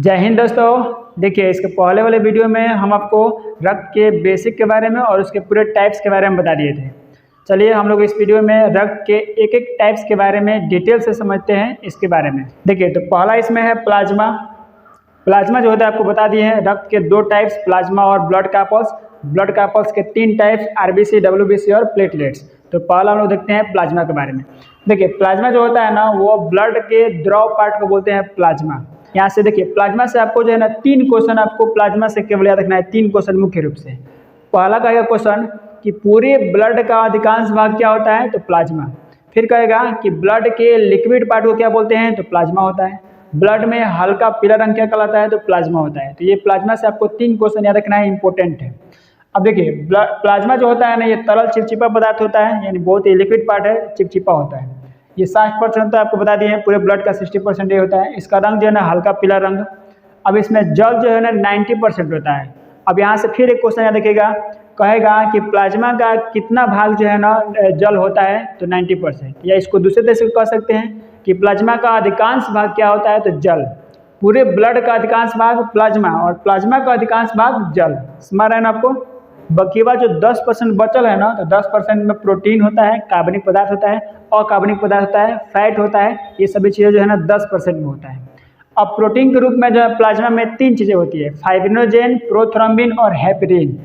जय हिंद दोस्तों। देखिए, इसके पहले वाले वीडियो में हम आपको रक्त के बेसिक के बारे में और उसके पूरे टाइप्स के बारे में बता दिए थे। चलिए हम लोग इस वीडियो में रक्त के एक एक टाइप्स के बारे में डिटेल से समझते हैं इसके बारे में। देखिए, तो पहला इसमें है प्लाज्मा। प्लाज्मा जो होता है आपको बता दिए हैं, रक्त के दो टाइप्स, प्लाज्मा और ब्लड कार्पल्स। ब्लड कार्पल्स के तीन टाइप्स, आरबीसी, डब्ल्यूबीसी और प्लेटलेट्स। तो पहला हम लोग देखते हैं प्लाज्मा के बारे में। देखिए, प्लाज्मा जो होता है ना, वो ब्लड के द्रव पार्ट को बोलते हैं प्लाज्मा। यहाँ से देखिए, प्लाज्मा से आपको जो है ना 3 क्वेश्चन आपको प्लाज्मा से केवल याद रखना है। 3 क्वेश्चन मुख्य रूप से। पहला कहेगा क्वेश्चन कि पूरे ब्लड का अधिकांश भाग क्या होता है, तो प्लाज्मा। फिर कहेगा कि ब्लड के लिक्विड पार्ट को क्या बोलते हैं, तो प्लाज्मा होता है। ब्लड में हल्का पीला रंग क्या कहलाता है, तो प्लाज्मा होता है। तो ये प्लाज्मा से आपको 3 क्वेश्चन याद रखना है, इंपॉर्टेंट है। अब देखिए, प्लाज्मा जो होता है ना, ये तरल चिपचिपा पदार्थ होता है, यानी बहुत ही लिक्विड पार्ट है, चिपचिपा होता है। ये 60% तो आपको बता दिए हैं, पूरे ब्लड का 60% ये होता है। इसका रंग जो है ना हल्का पीला रंग। अब इसमें जल जो है ना 90% होता है। अब यहाँ से फिर एक क्वेश्चन याद रखिएगा, कहेगा कि प्लाज्मा का कितना भाग जो है ना जल होता है, तो 90%। या इसको दूसरे तरह से कह सकते हैं कि प्लाज्मा का अधिकांश भाग क्या होता है, तो जल। पूरे ब्लड का अधिकांश भाग प्लाज्मा और प्लाज्मा का अधिकांश भाग जल। समझ रहे हैं ना आपको। बकीवा जो 10% बचल है ना, तो 10% में प्रोटीन होता है, कार्बनिक पदार्थ होता है, अकार्बनिक पदार्थ होता है, फैट होता है। ये सभी चीज़ें जो है ना 10% में होता है। अब प्रोटीन के रूप में जो है प्लाज्मा में 3 चीज़ें होती है, फाइब्रिनोजेन, प्रोथ्रोम्बिन और हेपेरिन।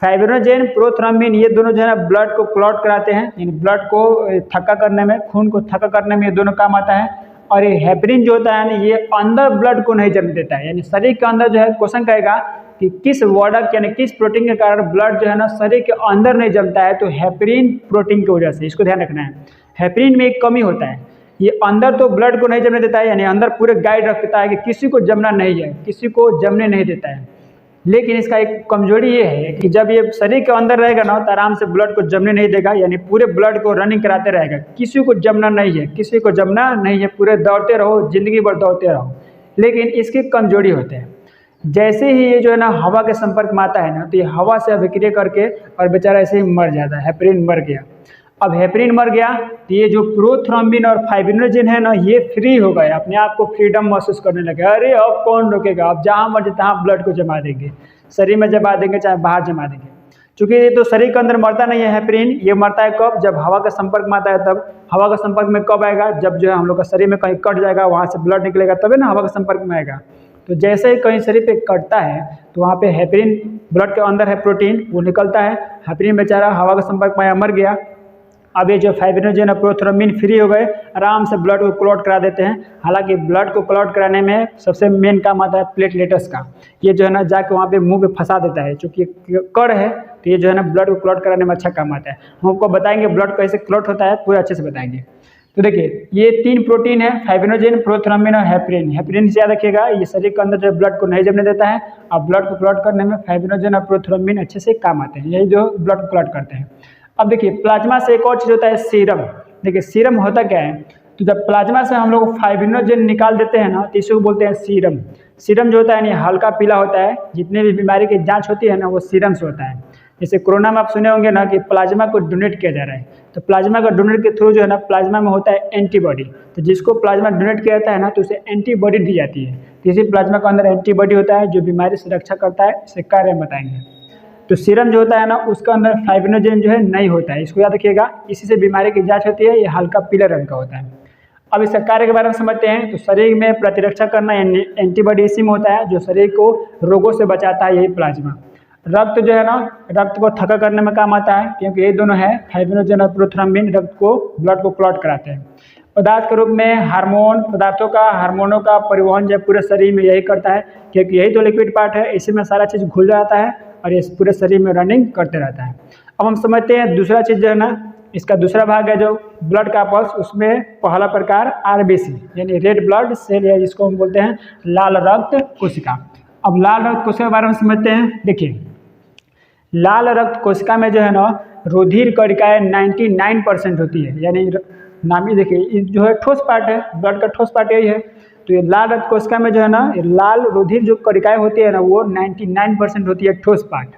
फाइब्रिनोजेन, प्रोथ्रोम्बिन ये दोनों जो है ना ब्लड को क्लॉट कराते हैं, यानी ब्लड को थक्का करने में, खून को थक्का करने में ये दोनों काम आता है। और ये हेपेरिन जो होता है ना, ये अंदर ब्लड को नहीं जन्म देता है, यानी शरीर के अंदर जो है क्वेश्चन कहेगा कि किस वर्डक यानी किस प्रोटीन के कारण ब्लड जो है ना शरीर के अंदर नहीं जमता है, तो हेपेरिन प्रोटीन की वजह से। इसको ध्यान रखना है। हेपेरिन में एक कमी होता है, ये अंदर तो ब्लड को नहीं जमने देता है, यानी अंदर पूरे गाइड रखता है कि किसी को जमना नहीं है, किसी को जमने नहीं देता है। लेकिन इसका एक कमजोरी ये है कि जब ये शरीर के अंदर रहेगा ना, तो आराम से ब्लड को जमने नहीं देगा, यानी पूरे ब्लड को रनिंग कराते रहेगा। किसी को जमना नहीं है, किसी को जमना नहीं है, पूरे दौड़ते रहो, जिंदगी भर दौड़ते रहो। लेकिन इसकी कमजोरी होते हैं, जैसे ही ये जो है ना हवा के संपर्क में आता है ना, तो ये हवा से अभिक्रिया करके और बेचारा ऐसे ही मर जाता है। हेपेरिन मर गया। अब हेपेरिन मर गया तो ये जो प्रोथ्रोम्बिन और फाइब्रिनोजेन है ना, ये फ्री हो गए, अपने आप को फ्रीडम महसूस करने लगे। अरे अब कौन रोकेगा, अब जहाँ मर्जी तहाँ ब्लड को जमा देंगे, शरीर में जमा देंगे, चाहे बाहर जमा देंगे। चूँकि ये तो शरीर के अंदर मरता नहीं है हेपेरिन, ये मरता है कब, जब हवा का संपर्क में आता है। तब हवा का संपर्क में कब आएगा, जब जो है हम लोग का शरीर में कहीं कट जाएगा, वहाँ से ब्लड निकलेगा, तभी ना हवा के संपर्क में आएगा। तो जैसे ही कहीं शरीर पे कटता है, तो वहाँ पे हेपेरिन, ब्लड के अंदर है प्रोटीन, वो निकलता है। हेपेरिन बेचारा हवा के संपर्क में आया, मर गया। अब ये जो फाइब्रिनोजेन और प्रोथ्रोम्बिन फ्री हो गए, आराम से ब्लड को क्लॉट करा देते हैं। हालांकि ब्लड को क्लॉट कराने में सबसे मेन काम आता है प्लेटलेट्स का। ये जो है ना जाके वहाँ पे मुंह पे फंसा देता है, चूँकि कड़ है, तो ये जो है ना ब्लड को क्लॉट कराने में अच्छा काम आता है। हम आपको बताएंगे ब्लड कैसे क्लॉट होता है, पूरा अच्छे से बताएंगे। तो देखिए, ये 3 प्रोटीन है, फाइब्रिनोजेन, प्रोथ्रोम्बिन और हेपेरिन। हेपेरिन से याद रखिएगा, ये शरीर के अंदर जो ब्लड को नहीं जमने देता है। अब ब्लड को क्लॉट करने में फाइब्रिनोजेन और प्रोथ्रोम्बिन अच्छे से काम आते हैं, यही जो ब्लड को क्लॉट करते हैं। अब देखिए, प्लाज्मा से एक और चीज़ होता है, सीरम। देखिए, सीरम होता क्या है, तो जब प्लाज्मा से हम लोग फाइब्रिनोजेन निकाल देते हैं ना, तो इसको बोलते हैं सीरम। सीरम जो होता है ना हल्का पीला होता है। जितने भी बीमारी की जाँच होती है ना, वो सीरम से होता है। जैसे कोरोना में आप सुने होंगे ना कि प्लाज्मा को डोनेट किया जा रहा है, तो प्लाज्मा का डोनेट के थ्रू जो है ना प्लाज्मा में होता है एंटीबॉडी। तो जिसको प्लाज्मा डोनेट किया जाता है ना, तो उसे एंटीबॉडी दी जाती है। तो इसी प्लाज्मा के अंदर एंटीबॉडी होता है जो बीमारी से रक्षा करता है। इसके कार्य हम बताएंगे। तो सीरम जो होता है ना, उसका अंदर फाइब्रिनोजेन जो है नहीं होता है, इसको याद रखिएगा। इसी से बीमारी की जाँच होती है। ये हल्का पीले रंग का होता है। अब इसका कार्य के बारे में समझते हैं। तो शरीर में प्रतिरक्षा करना एंटीबॉडी इसी में होता है, जो शरीर को रोगों से बचाता है, यही प्लाज्मा। रक्त जो है ना, रक्त को थक्का करने में काम आता है, क्योंकि ये दोनों है फाइब्रिनोजेन और प्रोथ्रोम्बिन, रक्त को, ब्लड को क्लॉट कराते हैं। पदार्थ के रूप में हार्मोन, पदार्थों का, हार्मोनों का परिवहन जो पूरे शरीर में यही करता है, क्योंकि यही तो लिक्विड पार्ट है, इसी में सारा चीज़ घुल जाता है और ये पूरे शरीर में रनिंग करते रहता है। अब हम समझते हैं दूसरा चीज़ जो है ना, इसका दूसरा भाग है जो ब्लड कार्पल्स। उसमें पहला प्रकार आरबीसी यानी रेड ब्लड सेल है, जिसको हम बोलते हैं लाल रक्त कोशिका। अब लाल रक्त कोशिका के बारे में समझते हैं। देखिए, लाल रक्त कोशिका में जो है ना रुधिर कणिकाएं 99% होती है, यानी नामी। देखिए, जो है ठोस पार्ट है, ब्लड का ठोस पार्ट यही है। तो ये लाल रक्त कोशिका में जो है ना लाल रुधिर जो कणिकाएं होती है ना, वो 99% होती है, ठोस पार्ट।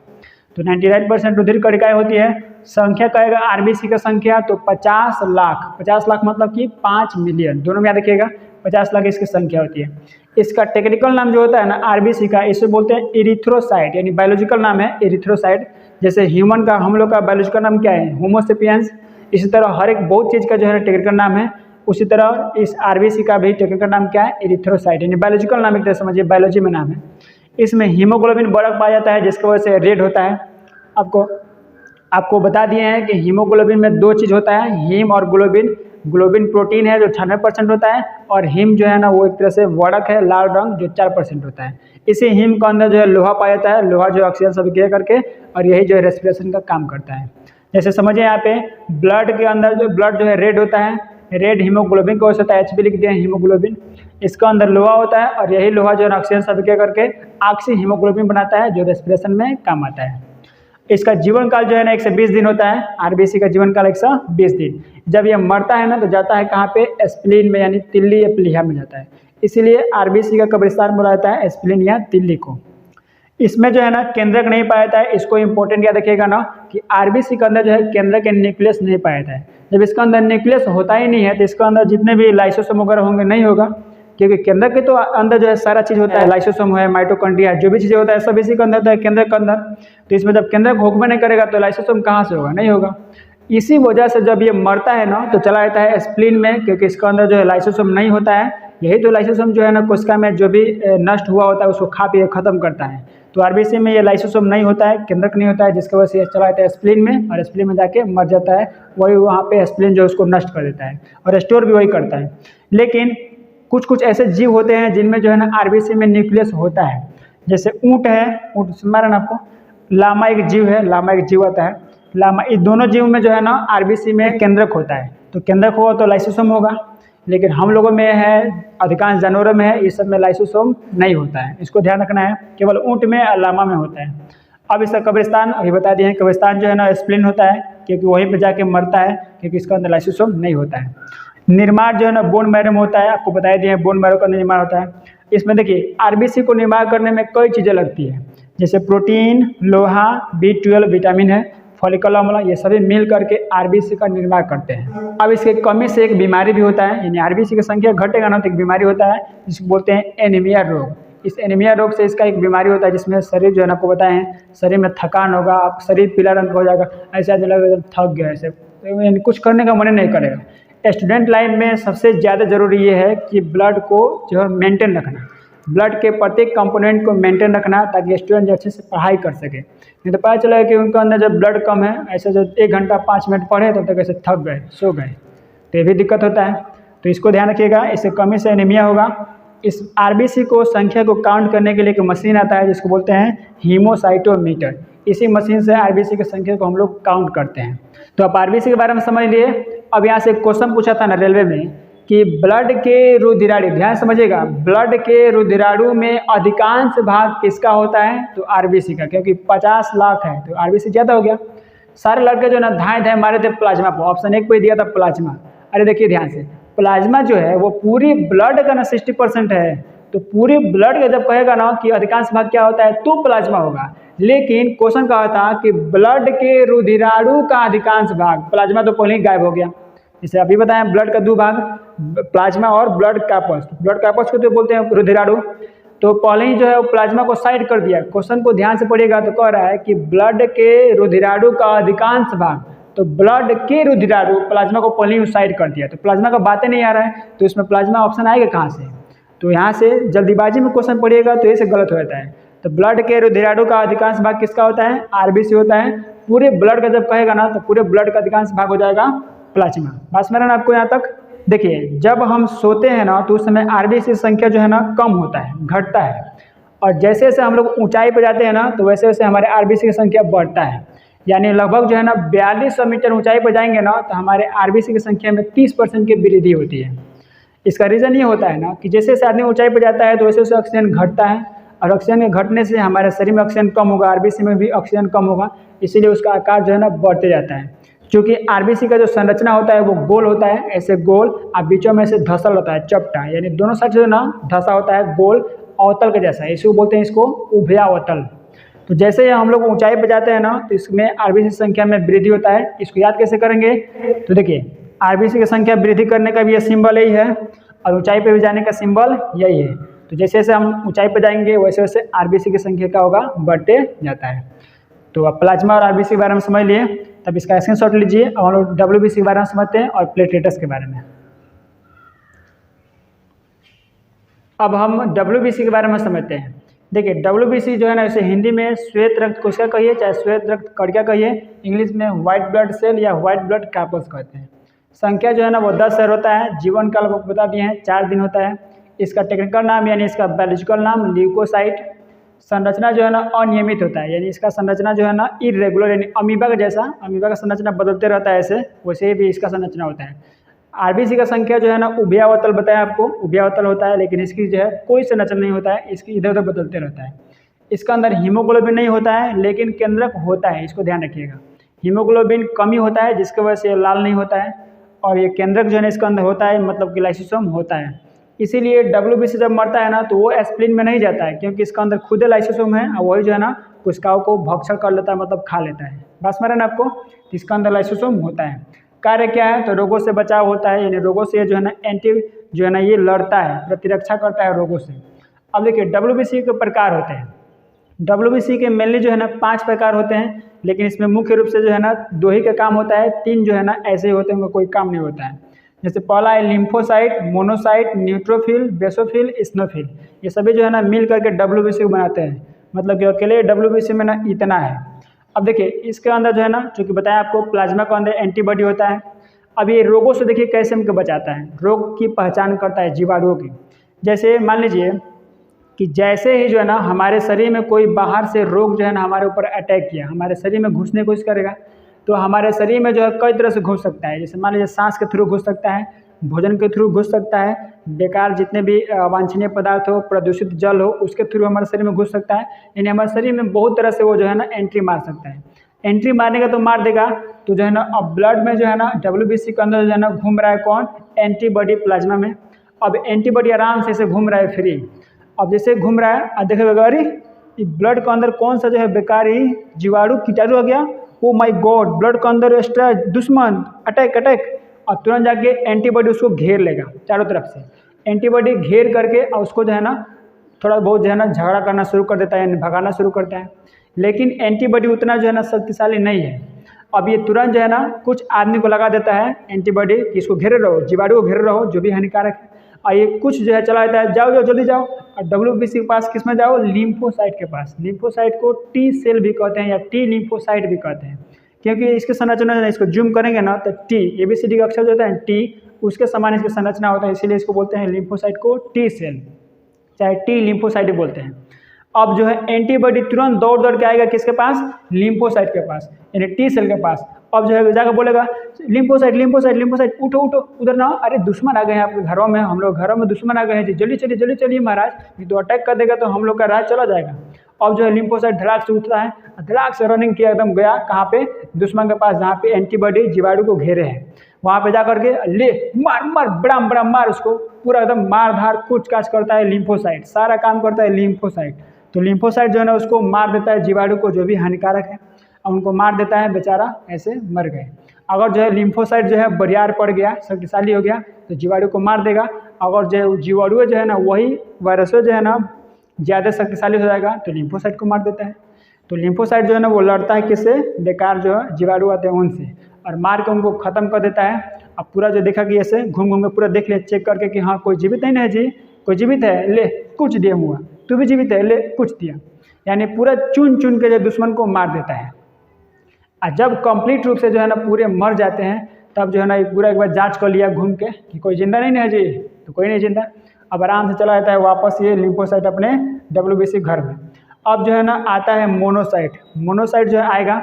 तो 99% रुधिर कणिकाएं होती है। संख्या कहेगा आरबीसी का संख्या, तो 50 लाख। 50 लाख मतलब कि 5 मिलियन, दोनों में याद रखिएगा। 50 लाख इसकी संख्या होती है। इसका टेक्निकल नाम जो होता है ना आरबीसी का, इसे बोलते हैं इरिथ्रोसाइट, यानी बायोलॉजिकल नाम है इरिथ्रोसाइट। जैसे ह्यूमन का, हम लोग का बायोलॉजिकल नाम क्या है, होमो सेपियंस। इसी तरह हर एक बहुत चीज़ का जो है टेक्निकल नाम है, उसी तरह इस आरबीसी का भी टेक्निकल नाम क्या है, इरिथ्रोसाइट, यानी बायोलॉजिकल नाम एक तरह समझिए, बायोलॉजी में नाम है। इसमें हीमोग्लोबिन बढ़ पाया जाता है जिसकी वजह से रेड होता है। आपको बता दिए हैं कि हीमोग्लोबिन में दो चीज़ होता है, हीम और ग्लोबिन। ग्लोबिन प्रोटीन है जो 98% होता है, और हीम जो है ना वो एक तरह से वड़क है लाल रंग जो 4% होता है। इसी हीम के अंदर जो है लोहा पाया जाता है, लोहा जो ऑक्सीजन सब क्रिया करके, और यही जो है रेस्पिरेशन का काम करता है। जैसे समझिए यहाँ पे ब्लड के अंदर जो ब्लड जो है रेड होता है, रेड हीमोग्लोबिन को होता है, एच लिख दिया हीमोग्लोबिन। इसका अंदर लोहा होता है, और यही लोहा जो है ऑक्सीजन सब क्रिया करके ऑक्सी हीमोग्लोबिन बनाता है जो रेस्पिरेशन में काम आता है। इसका जीवन काल जो है ना 120 दिन होता है। आरबीसी का जीवन काल 120 दिन। जब ये मरता है ना तो जाता है कहाँ पे, स्प्लीन में, यानी तिल्ली या प्लीहा में जाता है। इसीलिए आरबीसी का कब्रिस्तान बोला जाता है स्प्लीन या तिल्ली को। इसमें जो है ना केंद्रक नहीं पाया जाता है। इसको इंपॉर्टेंट याद रखिएगा ना कि आरबीसी के अंदर जो है केंद्रक के न्यूक्लियस नहीं पाया जाता है। जब इसका अंदर न्यूक्लियस होता ही नहीं है तो इसका अंदर जितने भी लाइसोसोम वगैरह होंगे नहीं होगा, क्योंकि केंद्रक के तो अंदर जो है सारा चीज़ होता है, लाइसोसोम है, माइटोकॉन्ड्रिया, जो भी चीज़ें होता है सब इसी के अंदर होता है, केंद्रक के अंदर। तो इसमें जब केंद्रक होकबे नहीं करेगा तो लाइसोसोम कहाँ से होगा, नहीं होगा। इसी वजह से जब ये मरता है ना तो चला जाता है स्प्लीन में, क्योंकि इसका अंदर जो है लाइसोसोम नहीं होता है। यही तो लाइसोसोम जो है ना कोशिका में जो भी नष्ट हुआ होता है उसको खा पी खत्म करता है। तो आरबीसी में ये लाइसोसोम नहीं होता है, केंद्रक नहीं होता है, जिसकी वजह से ये चला जाता है स्प्लीन में, और स्प्लीन में जाके मर जाता है। वही वहाँ पे स्प्लीन जो उसको नष्ट कर देता है और स्टोर भी वही करता है। लेकिन कुछ ऐसे जीव होते हैं जिनमें जो है ना आरबीसी में न्यूक्लियस होता है। जैसे ऊँट है, ऊँट सुना रहे ना आपको, लामा एक जीव है, लामा एक जीव होता है, लामा। इस दोनों जीव में जो है ना आरबीसी में केंद्रक होता है। तो केंद्रक होगा तो लाइसोसोम होगा, लेकिन हम लोगों में है, अधिकांश जानवरों में है, इस सब में लाइसोसोम नहीं होता है। इसको ध्यान रखना है, केवल ऊँट में और लामा में होता है। अब इसका कब्रिस्तान अभी बता दिए हैं, कब्रिस्तान जो है ना स्प्लीन होता है, क्योंकि वहीं पर जाके मरता है, क्योंकि इसका अंदर लाइसोसोम नहीं होता है। निर्माण जो है ना बोन मैरो में होता है, आपको बता दिए हैं बोन मैरो का निर्माण होता है। इसमें देखिए आरबीसी को निर्माण करने में कई चीज़ें लगती है, जैसे प्रोटीन, लोहा, B12 विटामिन है, फॉलिकल अम्ल, ये सभी मिल करके आरबीसी का निर्माण करते हैं। अब इसके कमी से एक बीमारी भी होता है, यानी आरबीसी की संख्या घटेगा ना तो एक बीमारी होता है जिसको बोलते हैं एनीमिया रोग। इस एनीमिया रोग से इसका एक बीमारी होता है जिसमें शरीर जो है ना आपको बताएं, शरीर में थकान होगा, आप शरीर पीला रंग का हो जाएगा, ऐसा लगेगा थक गया, ऐसे तो कुछ करने का मन नहीं करेगा। स्टूडेंट लाइफ में सबसे ज़्यादा ज़रूरी ये है कि ब्लड को जो है मेंटेन रखना, ब्लड के प्रत्येक कंपोनेंट को मेंटेन रखना, ताकि स्टूडेंट अच्छे से पढ़ाई कर सके। नहीं तो पता चला कि उनके अंदर जब ब्लड कम है, ऐसे जब 1 घंटा 5 मिनट पढ़े तब तक ऐसे थक गए, सो गए, तो ये भी दिक्कत होता है। तो इसको ध्यान रखिएगा, इससे कमी से एनीमिया होगा। इस आरबीसी को संख्या को काउंट करने के लिए एक मशीन आता है जिसको बोलते हैं हीमोसाइटोमीटर। इसी मशीन से आरबीसी की संख्या को हम लोग काउंट करते हैं। तो आप आरबीसी के बारे में समझ लिए। अब यहाँ से क्वेश्चन पूछा था ना रेलवे में कि ब्लड के रुधिराणु, ध्यान समझिएगा, ब्लड के रुधिराणु में अधिकांश भाग किसका होता है, तो आरबीसी का, क्योंकि 50 लाख है तो आरबीसी ज़्यादा हो गया। सारे लड़के जो ना धाए मारे थे प्लाज्मा पर, ऑप्शन 1 पे दिया था प्लाज्मा। अरे देखिए ध्यान से, प्लाज्मा जो है वो पूरी ब्लड का ना 60% है, तो पूरी ब्लड का जब कहेगा ना कि अधिकांश भाग क्या होता है तो प्लाज्मा होगा। लेकिन क्वेश्चन कहा था कि ब्लड के रुधिराणु का अधिकांश भाग, प्लाज्मा तो पहले ही गायब हो गया। जैसे अभी बताया ब्लड का 2 भाग, प्लाज्मा और ब्लड कार्पस। ब्लड कार्पस को तो बोलते हैं रुधिराणु, तो पहले ही जो है वो प्लाज्मा को साइड कर दिया। क्वेश्चन को ध्यान से पढ़िएगा तो कह रहा है कि ब्लड के रुधिराणु का अधिकांश भाग, तो ब्लड के रुधिराणु, प्लाज्मा को पहले ही साइड कर दिया, तो प्लाज्मा का बातें नहीं आ रहा है, तो इसमें प्लाज्मा ऑप्शन आएगा कहाँ से। तो यहाँ से जल्दीबाजी में क्वेश्चन पढ़िएगा तो ऐसे गलत हो जाता है। तो ब्लड के रुधिराणु का अधिकांश भाग किसका होता है, आरबीसी होता है। पूरे ब्लड का जब कहेगा ना तो पूरे ब्लड का अधिकांश भाग हो जाएगा प्लाज्मा। बात समझ रहे हैं आपको यहाँ तक। देखिए जब हम सोते हैं ना तो उस समय आरबीसी संख्या जो है ना कम होता है, घटता है, और जैसे जैसे हम लोग ऊंचाई पर जाते हैं ना तो वैसे वैसे हमारे आरबीसी की संख्या बढ़ता है। यानी लगभग जो है ना 4200 मीटर ऊंचाई पर जाएंगे ना तो हमारे आरबीसी की संख्या में 30% की वृद्धि होती है। इसका रीज़न ये होता है ना कि जैसे जैसे आदमी ऊंचाई पर जाता है तो वैसे वैसे ऑक्सीजन घटता है, और ऑक्सीजन के घटने से हमारे शरीर में ऑक्सीजन कम होगा, आरबीसी में भी ऑक्सीजन कम होगा, इसीलिए उसका आकार जो है ना बढ़ते जाता है। क्योंकि आरबीसी का जो संरचना होता है वो गोल होता है, ऐसे गोल, और बीचों में से धसल होता है, चपटा, यानी दोनों साइड जो है ना धसा होता है गोल अवतल के जैसा, इसको बोलते हैं इसको उभयावतल। तो जैसे ही हम लोग ऊंचाई पर जाते हैं ना तो इसमें आरबीसी संख्या में वृद्धि होता है। इसको याद कैसे करेंगे, तो देखिए आरबीसी की संख्या वृद्धि करने का भी ये सिंबल यही है। और ऊंचाई पे भी जाने का सिंबल यही है। तो जैसे जैसे हम ऊंचाई पे जाएंगे वैसे वैसे आरबीसी की संख्या क्या होगा, बढ़ते जाता है। तो अब प्लाज्मा और आरबीसी के बारे में समझ लिए, तब इसका स्क्रीनशॉट लीजिए। अब हम लोग डब्ल्यूबीसी के बारे में समझते हैं और प्लेटलेट्स के बारे में। अब हम डब्ल्यूबीसी के बारे में समझते हैं। देखिए डब्ल्यूबीसी जो है ना, इसे हिंदी में श्वेत रक्त कोशिका कहिए चाहे श्वेत रक्त कणिका कहिए, इंग्लिश में व्हाइट ब्लड सेल या व्हाइट ब्लड कार्पस कहते हैं। संख्या जो है ना वो 10 सेल होता है। जीवन काल आपको बता दिए हैं 4 दिन होता है। इसका टेक्निकल नाम यानी इसका बायोलॉजिकल नाम ल्यूकोसाइट। संरचना जो है ना अनियमित होता है, यानी इसका संरचना जो है ना इरेगुलर, यानी अमीबा का जैसा, अमीबा का संरचना बदलते रहता है ऐसे, वैसे भी इसका संरचना होता है। आरबीसी का संख्या जो है ना उभयावतल बताया आपको, उभयावतल होता है, लेकिन इसकी जो है कोई संरचना नहीं होता है, इसकी इधर उधर बदलते रहता है। इसका अंदर हीमोग्लोबिन नहीं होता है, लेकिन केंद्रक होता है, इसको ध्यान रखिएगा। हीमोग्लोबिन कमी होता है जिसकी वजह से लाल नहीं होता है, और ये केंद्रक जो है ना इसका अंदर होता है, मतलब कि लाइसोसोम होता है। इसीलिए डब्ल्यूबीसी जब मरता है ना तो वो एस्प्लिन में नहीं जाता है, क्योंकि इसका अंदर खुद लाइसोसोम है और वही जो है ना कोशिकाओं को भक्षण कर लेता है, मतलब खा लेता है। बस समझ रहे ना आपको, इसका अंदर लाइसोसोम होता है। कार्य क्या है, तो रोगों से बचाव होता है, यानी रोगों से जो है ना एंटी जो है ना ये लड़ता है, प्रतिरक्षा करता है रोगों से। अब देखिए डब्ल्यूबीसी के प्रकार होते हैं। डब्ल्यूबीसी के मेनली जो है ना 5 प्रकार होते हैं, लेकिन इसमें मुख्य रूप से जो है ना 2 ही का काम होता है, 3 जो है ना ऐसे ही होते हैं, उनका कोई काम नहीं होता है। जैसे पहला है लिम्फोसाइट, मोनोसाइट, न्यूट्रोफिल, बेसोफिल, स्नोफिल। ये सभी जो है ना मिल करके डब्ल्यूबीसी को बनाते हैं, मतलब कि अकेले डब्ल्यूबीसी में ना इतना है। अब देखिए इसके अंदर जो है ना, जो कि बताया आपको, प्लाज्मा के अंदर एंटीबॉडी होता है। अब ये रोगों से देखिए कैसे हमको बचाता है, रोग की पहचान करता है, जीवाणुओं की। जैसे मान लीजिए कि जैसे ही जो है ना हमारे शरीर में कोई बाहर से रोग जो है ना हमारे ऊपर अटैक किया, हमारे शरीर में घुसने की कोशिश करेगा, तो हमारे शरीर में जो है कई तरह से घुस सकता है। जैसे मान लीजिए सांस के थ्रू घुस सकता है, भोजन के थ्रू घुस सकता है, बेकार जितने भी अवांछनीय पदार्थ हो, प्रदूषित जल हो, उसके थ्रू हमारे शरीर में घुस सकता है। यानी हमारे शरीर में बहुत तरह से वो जो है ना एंट्री मार सकता है। एंट्री मारने का तो मार देगा, तो जो है ना अब ब्लड में जो है ना डब्ल्यूबीसी के अंदर जो है ना घूम रहा है कौन, एंटीबॉडी प्लाज्मा में। अब एंटीबॉडी आराम से घूम रहा है फ्री। अब जैसे घूम रहा है, देखिएगा अरे ब्लड के अंदर कौन सा जो है बेकारी जीवाणु कीटाणु आ गया, ओ माय गॉड, ब्लड के अंदर एक्स्ट्रा दुश्मन, अटैक अटैक, और तुरंत जाके एंटीबॉडी उसको घेर लेगा चारों तरफ से। एंटीबॉडी घेर करके और उसको जो है ना थोड़ा बहुत जो है ना झगड़ा करना शुरू कर देता है, यानी भगाना शुरू करता है। लेकिन एंटीबॉडी उतना जो है ना शक्तिशाली नहीं है। अब ये तुरंत जो है ना कुछ आदमी को लगा देता है एंटीबॉडी कि इसको घेरे रहो, जीवाणु को घेरे रहो, जो भी हानिकारक है। और ये कुछ जो है चला जाता है, जाओ जाओ जल्दी जाओ, और डब्ल्यूबीसी के पास किस में जाओ, लिम्फोसाइट के पास। लिम्फोसाइट को टी सेल भी कहते हैं या टी लिम्फोसाइट भी कहते हैं, क्योंकि इसके संरचना, इसको जूम करेंगे ना तो टी एबीसीडी का अक्षर जो होता है टी, उसके समान इसकी संरचना होता है, इसीलिए इसको बोलते हैं लिम्फोसाइट को टी सेल, चाहे टी लिम्फोसाइट बोलते हैं। अब जो है एंटीबॉडी तुरंत दौड़ दौड़ के आएगा किसके पास, लिम्फोसाइट के पास, यानी टी सेल के पास। अब जो है जाकर बोलेगा लिम्फोसाइट लिम्फोसाइट लिम्फोसाइट, उठो उठो उधर ना, अरे दुश्मन आ गए हैं आपके घरों में, हम लोग घरों में दुश्मन आ गए हैं जी, जल्दी चलिए जल्दी चलिए महाराज, ये तो अटैक कर देगा तो हम लोग का राज चला जाएगा। अब जो है लिम्फोसाइट धड़ाक से उठता है, धड़ाक से रनिंग किया, एकदम गया कहाँ पे, दुश्मन के पास, जहाँ पे एंटीबॉडी जीवाणु को घेरे हैं, वहाँ पे जा करके ले मार मार बड़ा बड़ा मार, उसको पूरा एकदम मार धार कूच काच करता है लिम्फोसाइट, सारा काम करता है लिम्फोसाइट। तो लिम्फोसाइट जो है ना उसको मार देता है जीवाणु को, जो भी हानिकारक है, और उनको मार देता है, बेचारा ऐसे मर गए। अगर जो है लिम्फोसाइट जो है बरियार पड़ गया, शक्तिशाली हो गया, तो जीवाणु को मार देगा। अगर जो जीवाणु जो है ना वही वायरस जो है ना ज़्यादा शक्तिशाली हो जाएगा तो लिम्फोसाइट को मार देता है। तो लिम्फोसाइट जो है ना वो लड़ता है किससे, बेकार जो है जीवाणु आते हैं उनसे, और मार के उनको ख़त्म कर देता है। अब पूरा जो देखा कि ऐसे घूम घूम के पूरा देख ले, चेक करके कि हाँ कोई जीवित नहीं है जी, कोई जीवित है, ले कुछ दिया हुआ, तू भी जीवित है, ले कुछ दिया, यानी पूरा चुन चुन के जो दुश्मन को मार देता है। और जब कंप्लीट रूप से जो है ना पूरे मर जाते हैं, तब जो है ना पूरा एक बार जांच कर लिया घूम के कि कोई जिंदा नहीं है जी, तो कोई नहीं जिंदा। अब आराम से चला जाता है वापस ये लिम्फोसाइट अपने डब्ल्यूबीसी घर में। अब जो है ना आता है मोनोसाइट। मोनोसाइट जो है आएगा,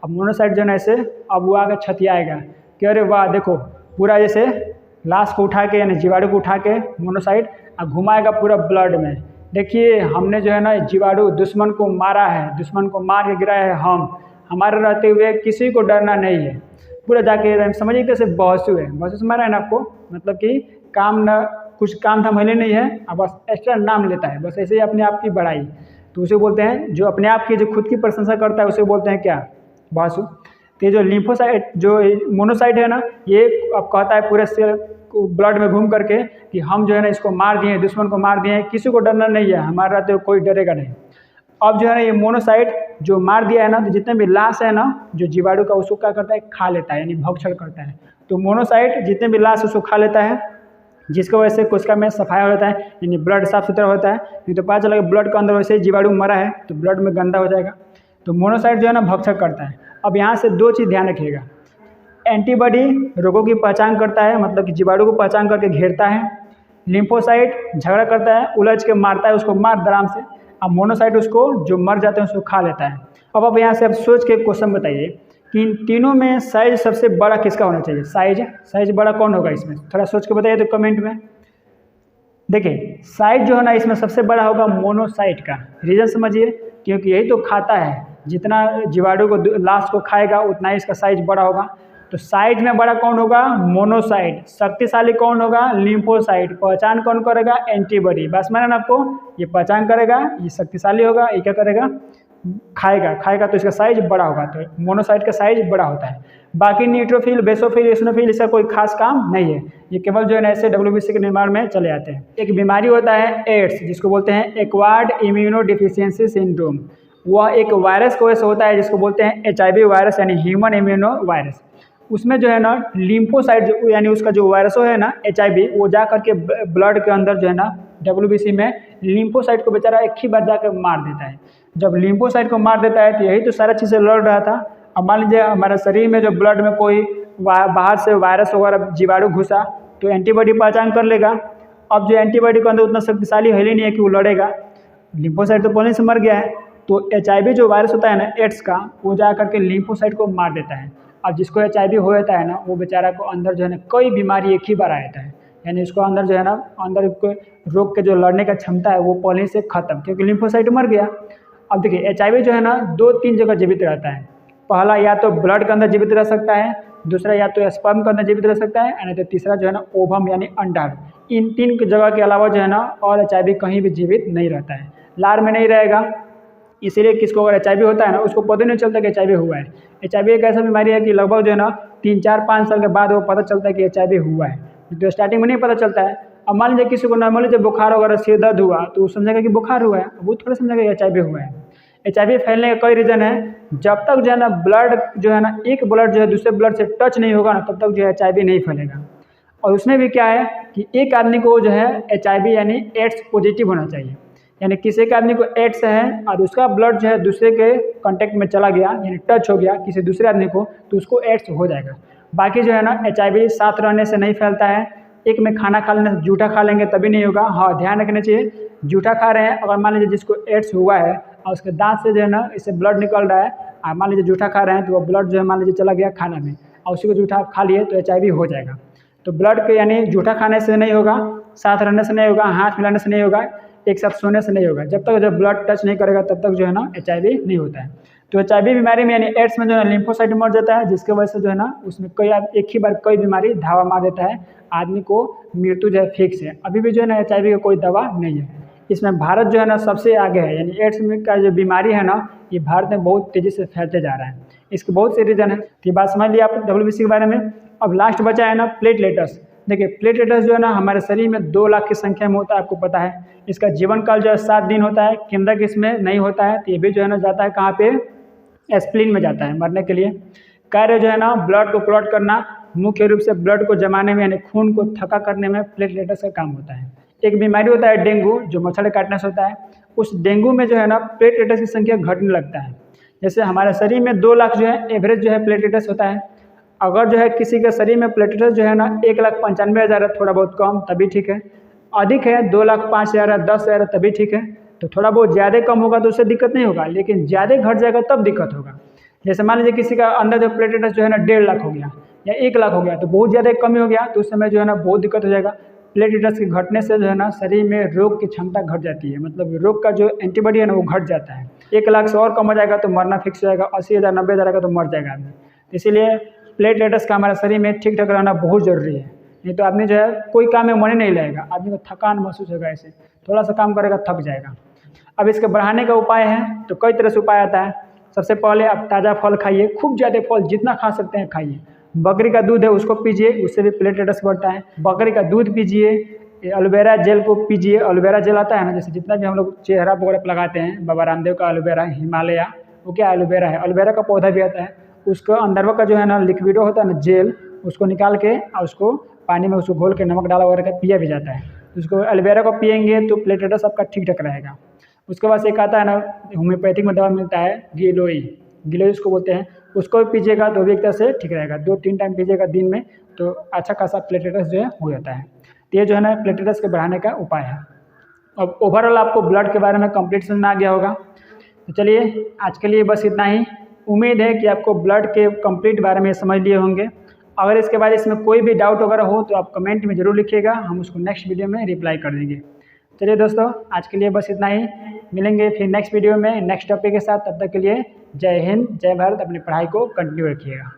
अब मोनोसाइट जो है ना ऐसे, अब वो आगे छतिया आएगा कि अरे वाह देखो, पूरा जैसे लाश को उठा के, यानी जीवाणु को उठा के मोनोसाइट और घुमाएगा पूरा ब्लड में। देखिए हमने जो है ना जीवाणु दुश्मन को मारा है, दुश्मन को मार के गिराया है, हम हमारे रहते हुए किसी को डरना नहीं है। पूरा जाके समझिए कैसे बहसू है, बहसू समझ रहा है ना आपको, मतलब कि काम न कुछ काम था पहले नहीं है, अब बस एक्स्ट्रा नाम लेता है, बस ऐसे ही अपने आप की बड़ाई, तो उसे बोलते हैं, जो अपने आप की जो खुद की प्रशंसा करता है उसे बोलते हैं क्या, बहसू। तो ये जो लिम्फोसाइट जो मोनोसाइट है ना, ये अब कहता है पूरे सेल को ब्लड में घूम करके कि हम जो है ना इसको मार दिए, दुश्मन को मार दिए, किसी को डरना नहीं है, हमारा तो कोई डरेगा नहीं। अब जो है ना ये मोनोसाइट जो मार दिया है ना, तो जितने भी लाश है ना जो जीवाणु का, उसको क्या करता है, खा लेता है, यानी भक्षण करता है। तो मोनोसाइट जितने भी लाश उसको खा लेता है, जिसकी वजह से कोशिका में सफाया होता है, यानी ब्लड साफ सुथरा होता है। नहीं तो पता चला कि ब्लड के अंदर वैसे ही जीवाणु मरा है तो ब्लड में गंदा हो जाएगा। तो मोनोसाइट जो है ना भक्षण करता है। अब यहाँ से दो चीज़ ध्यान रखिएगा, एंटीबॉडी रोगों की पहचान करता है, मतलब कि जीवाणु को पहचान करके घेरता है। लिम्फोसाइट झगड़ा करता है, उलझ के मारता है, उसको मार आराम से। अब मोनोसाइट उसको जो मर जाते हैं उसको खा लेता है। अब यहाँ से आप सोच के क्वेश्चन बताइए कि इन तीनों में साइज सबसे बड़ा किसका होना चाहिए? साइज बड़ा कौन होगा इसमें? थोड़ा सोच के बताइए तो कमेंट में। देखिए साइज जो है ना इसमें सबसे बड़ा होगा मोनोसाइट का। रीज़न समझिए, क्योंकि यही तो खाता है, जितना जीवाणु को लाश को खाएगा उतना ही इसका साइज बड़ा होगा। तो साइज में बड़ा कौन होगा? मोनोसाइट। शक्तिशाली कौन होगा? लिम्फोसाइट। पहचान कौन करेगा? एंटीबॉडी। बस मैंने आपको, ये पहचान करेगा, ये शक्तिशाली होगा, ये क्या करेगा? खाएगा तो इसका साइज बड़ा होगा। तो मोनोसाइट का साइज बड़ा होता है। बाकी न्यूट्रोफिल, बेसोफिल, एसिनोफिल इसका कोई खास काम नहीं है, ये केवल जो है ना ऐसे WBC के निर्माण में चले आते हैं। एक बीमारी होता है एड्स, जिसको बोलते हैं एक्वायर्ड इम्यूनोडेफिशिएंसी सिंड्रोम। वह एक वायरस की वजह से होता है जिसको बोलते हैं HIV वायरस, यानी ह्यूमन इम्यूनो वायरस। उसमें जो है ना लिम्फोसाइट जो, यानी उसका जो वायरस है ना HIV, वो जा करके ब्लड के अंदर जो है ना WBC में लिम्फोसाइट को बेचारा एक ही बार जाकर मार देता है। जब लिम्फोसाइट को मार देता है तो यही तो सारा चीज़ें लड़ रहा था। अब मान लीजिए हमारे शरीर में जो ब्लड में कोई बाहर से वायरस वगैरह जीवाणु घुसा तो एंटीबॉडी पहचान कर लेगा। अब जो एंटीबॉडी के अंदर उतना शक्तिशाली है ही नहीं है कि वो लड़ेगा, लिम्फोसाइट तो पहले से मर गया है। तो HIV जो वायरस होता है ना एड्स का, वो जा करके लिम्फोसाइट को मार देता है। अब जिसको HIV हो जाता है ना, वो बेचारा को अंदर जो है ना कोई बीमारी एक ही बार आ जाता है, यानी उसको अंदर जो है ना अंदर कोई रोग के जो लड़ने का क्षमता है वो पहले से खत्म, क्योंकि लिम्फोसाइट मर गया। अब देखिए HIV जो है ना 2-3 जगह जीवित रहता है। पहला या तो ब्लड के अंदर जीवित रह सकता है, दूसरा या तो स्पर्म के अंदर जीवित रह सकता है, नहीं तो तीसरा जो है ना ओवम यानी अंडाशय। इन 3 जगह के अलावा जो है ना और HIV कहीं भी जीवित नहीं रहता है, लार में नहीं रहेगा। इसीलिए किसको अगर HIV होता है ना उसको पता नहीं चलता कि HIV हुआ है। HIV एक ऐसा बीमारी है कि लगभग जो है ना 3-4-5 साल के बाद वो पता चलता है कि HIV हुआ है, तो स्टार्टिंग में नहीं पता चलता है। अब मान लीजिए किसी को नॉर्मली जब बुखार वगैरह सिर दर्द हुआ तो वो समझेगा कि बुखार हुआ है, वो थोड़ा समझेगा कि HIV हुआ है। HIV फैलने का कई रीज़न है। जब तक जो है ना ब्लड जो है ना एक ब्लड जो है दूसरे ब्लड से टच नहीं होगा ना, तब तक जो है HIV नहीं फैलेगा। और उसमें भी क्या है कि एक आदमी को जो है HIV यानी एड्स पॉजिटिव होना चाहिए, यानी किसी एक आदमी को एड्स है और उसका ब्लड जो है दूसरे के कांटेक्ट में चला गया, यानी टच हो गया किसी दूसरे आदमी को, तो उसको एड्स हो जाएगा। बाकी जो है ना HIV साथ रहने से नहीं फैलता है, एक में खाना खा लेने से, जूठा खा लेंगे तभी नहीं होगा। हाँ ध्यान रखना चाहिए, जूठा खा रहे हैं, अगर मान लीजिए जिसको एड्स हुआ है और उसके दांत से जो है ना इससे ब्लड निकल रहा है, और मान लीजिए जूठा खा रहे हैं तो वो ब्लड जो है मान लीजिए चला गया खाना में और उसी को जूठा खा लिए तो HIV हो जाएगा। तो ब्लड के यानी जूठा खाने से नहीं होगा, साथ रहने से नहीं होगा, हाथ मिलाने से नहीं होगा, एक साथ सोने से नहीं होगा। जब तक जब ब्लड टच नहीं करेगा तब तक जो है ना HIV नहीं होता है। तो HIV बीमारी में यानी एड्स में जो है लिम्फोसाइट मर जाता है, जिसके वजह से जो है ना उसमें एक ही बार कई बीमारी धावा मार देता है, आदमी को मृत्यु जो है फिक्स है। अभी भी जो है ना HIV का कोई दवा नहीं है। इसमें भारत जो है ना सबसे आगे है, यानी एड्स में का जो बीमारी है ना ये भारत में बहुत तेज़ी से फैलते जा रहा है। इसके बहुत से रीज़न है। तो ये बात समझ लिया आप WBC के बारे में। अब लास्ट बचा है ना प्लेटलेट्स। देखिए प्लेटलेट्स जो है ना हमारे शरीर में 2 लाख की संख्या में होता है, आपको पता है। इसका जीवन काल जो है 7 दिन होता है, केंद्रक इसमें नहीं होता है। तो ये भी जो है ना जाता है कहाँ पे? स्प्लीन में जाता है मरने के लिए। कार्य जो है ना ब्लड को क्लॉट करना, मुख्य रूप से ब्लड को जमाने में यानी खून को थका करने में प्लेटलेट्स का काम होता है। एक बीमारी होता है डेंगू, जो मच्छर काटने से होता है। उस डेंगू में जो है ना प्लेटलेट्स की संख्या घटने लगता है। जैसे हमारे शरीर में 2 लाख जो है एवरेज जो है प्लेटलेट्स होता है। अगर जो है किसी के शरीर में प्लेटलेट्स जो है ना 1,95,000 है, थोड़ा बहुत कम तभी ठीक है। अधिक है 2,05,000 10,000 तभी ठीक है। तो थोड़ा बहुत ज़्यादा कम होगा तो उससे दिक्कत नहीं होगा, लेकिन ज़्यादा घट जाएगा तब दिक्कत होगा। जैसे मान लीजिए किसी का अंदर जो प्लेटलेट्स जो है ना 1.5 लाख हो गया या 1 लाख हो गया, तो बहुत ज़्यादा कमी हो गया तो उस समय जो है ना बहुत दिक्कत हो जाएगा। प्लेटलेट्स के घटने से जो है ना शरीर में रोग की क्षमता घट जाती है, मतलब रोग का जो एंटीबॉडी है ना वो घट जाता है। 1 लाख से और कम हो जाएगा तो मरना फिक्स हो जाएगा, 80,000 90,000 का तो मर जाएगा आदमी। इसीलिए प्लेटलेट्स का हमारे शरीर में ठीक ठाक रहना बहुत ज़रूरी है। नहीं तो आदमी जो है कोई काम में मन ही नहीं लगेगा, आदमी को थकान महसूस होगा, ऐसे थोड़ा सा काम करेगा थक जाएगा। अब इसके बढ़ाने का उपाय है तो कई तरह से उपाय आता है। सबसे पहले आप ताज़ा फल खाइए, खूब ज़्यादा फल जितना खा सकते हैं खाइए। बकरी का दूध है उसको पीजिए, उससे भी प्लेटलेट्स बढ़ता है। बकरी का दूध पीजिए, एलोवेरा जेल को पीजिए। एलोवेरा जेल आता है ना, जैसे जितना भी हम लोग चेहरा वगैरह पर लगाते हैं, बाबा रामदेव का एलोवेरा, हिमालय, वो क्या एलोवेरा है, एलोवेरा का पौधा भी आता है। उसको अंदर का जो है ना लिक्विडो होता है ना जेल, उसको निकाल के और उसको पानी में उसको घोल के नमक डाला वगैरह के पिया भी जाता है। उसको एलोवेरा को पियेंगे तो प्लेटलेट्स आपका ठीक ठाक रहेगा। उसके बाद एक आता है ना होम्योपैथिक में दवा मिलता है गिलोई, गिलोई उसको बोलते हैं, उसको भी पीजिएगा तो भी एक तरह से ठीक रहेगा। 2-3 टाइम पीजिएगा दिन में तो अच्छा खासा प्लेटलेट्स जो है हो जाता है। तो ये जो है ना प्लेटलेट्स के बढ़ाने का उपाय है। अब ओवरऑल आपको ब्लड के बारे में कंप्लीट समझ में आ गया होगा। तो चलिए आज के लिए बस इतना ही। उम्मीद है कि आपको ब्लड के कंप्लीट बारे में समझ लिए होंगे। अगर इसके बाद इसमें कोई भी डाउट वगैरह हो तो आप कमेंट में ज़रूर लिखिएगा, हम उसको नेक्स्ट वीडियो में रिप्लाई कर देंगे। चलिए दोस्तों आज के लिए बस इतना ही, मिलेंगे फिर नेक्स्ट वीडियो में नेक्स्ट टॉपिक के साथ। तब तक के लिए जय हिंद, जय भारत। अपनी पढ़ाई को कंटिन्यू रखिएगा।